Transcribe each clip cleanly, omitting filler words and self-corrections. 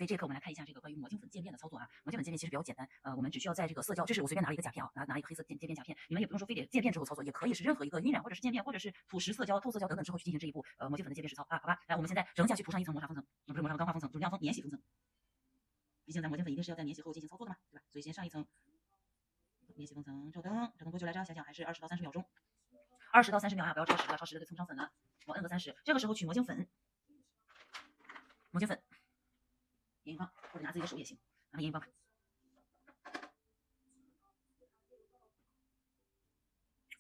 所以这一课我们来看一下这个关于魔镜粉渐变的操作啊。魔镜粉渐变其实比较简单，我们只需要在这个色胶，这是我随便拿了一个甲片啊，拿一个黑色渐变甲片，你们也不用说非得渐变之后操作，也可以是任何一个晕染或者是渐变或者是土石色胶、透色胶等等之后去进行这一步魔镜粉的渐变实操啊，好吧？来，我们现在仍下去涂上一层磨砂封层，不是磨砂钢化封层，就是亮封免洗封层。毕竟咱魔镜粉一定是要在免洗后进行操作的嘛，对吧？所以先上一层免洗封层，照灯多久来着？想想还是20到30秒钟，20到30秒啊，不要超时了，超时了就蹭不上粉了。我摁个30，这个时候取魔镜粉，眼影棒或者拿自己的手也行，拿眼影棒。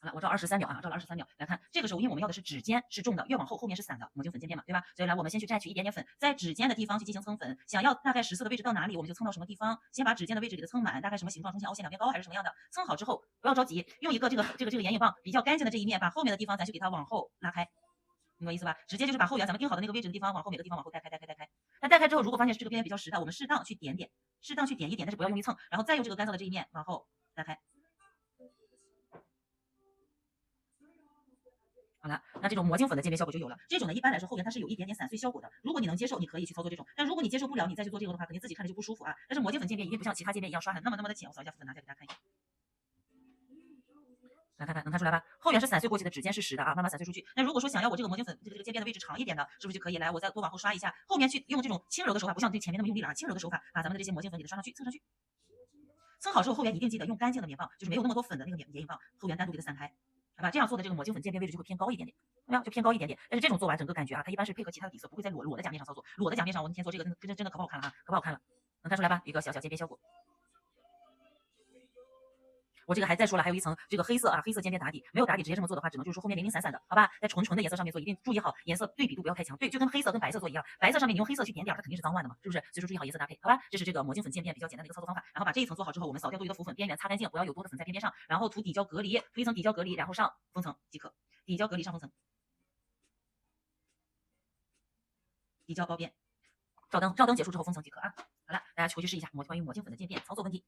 好了，我照23秒啊，照了23秒。来看，这个时候因为我们要的是指尖是重的，越往后后面是散的，魔镜粉渐变嘛，对吧？所以来，我们先去蘸取一点点粉，在指尖的地方去进行蹭粉，想要大概实色的位置到哪里，我们就蹭到什么地方。先把指尖的位置给它蹭满，大概什么形状，中间凹陷两边高还是什么样的。蹭好之后，不要着急，用一个这个眼影棒比较干净的这一面，把后面的地方咱去给它往后拉开。明白意思吧？直接就是把后缘咱们定好的那个位置的地方，往后每个地方往后带开。那带开之后，如果发现这个边比较实的，我们适当去点一点，但是不要用力蹭，然后再用这个干燥的这一面往后带开。好了，那这种魔镜粉的渐变效果就有了。这种呢，一般来说后缘它是有一点点散碎效果的。如果你能接受，你可以去操作这种；但如果你接受不了，你再去做这个的话，肯定自己看着就不舒服啊。但是魔镜粉渐变一定不像其他渐变一样刷的那么的浅。我扫一下浮粉，拿下给大家看一下。来看看，能看出来吧？后缘是散碎过去的，指尖是实的啊，慢慢散碎出去。那如果说想要我这个魔镜粉这个渐变的位置长一点的，是不是就可以来我再多往后刷一下？后面去用这种轻柔的手法，不像对前面那么用力了啊，轻柔的手法把咱们的这些魔镜粉给它刷上去，蹭上去。蹭好之后，后缘一定记得用干净的棉棒，就是没有那么多粉的那个眼影棒，后缘单独给它散开。好吧，这样做的这个魔镜粉渐变位置就会偏高一点点，对吧？就偏高一点点。但是这种做完整个感觉啊，它一般是配合其他的底色，不会在裸的甲面上操作。裸的甲面上，我那天做这个真的可不好看了啊，可不好看了，能看出来吧？一个小渐变效果。我这个还再说了，还有一层这个黑色啊，黑色渐变打底，没有打底直接这么做的话，只能就是说后面零零散散的，好吧？在纯的颜色上面做，一定注意好颜色对比度不要太强，对，就跟黑色跟白色做一样，白色上面你用黑色去点点，它肯定是脏乱的嘛，是不是？所以说注意好颜色搭配，好吧？这是这个魔镜粉渐变比较简单的一个操作方法。然后把这一层做好之后，我们扫掉多余的浮粉，边缘擦干净，不要有多的粉在边边上，然后涂底胶隔离，涂一层底胶隔离，然后上封层即可，底胶隔离上封层，底胶包边，照灯结束之后封层即可啊。好了，大家回去试一下关于魔镜粉的渐变操作问题。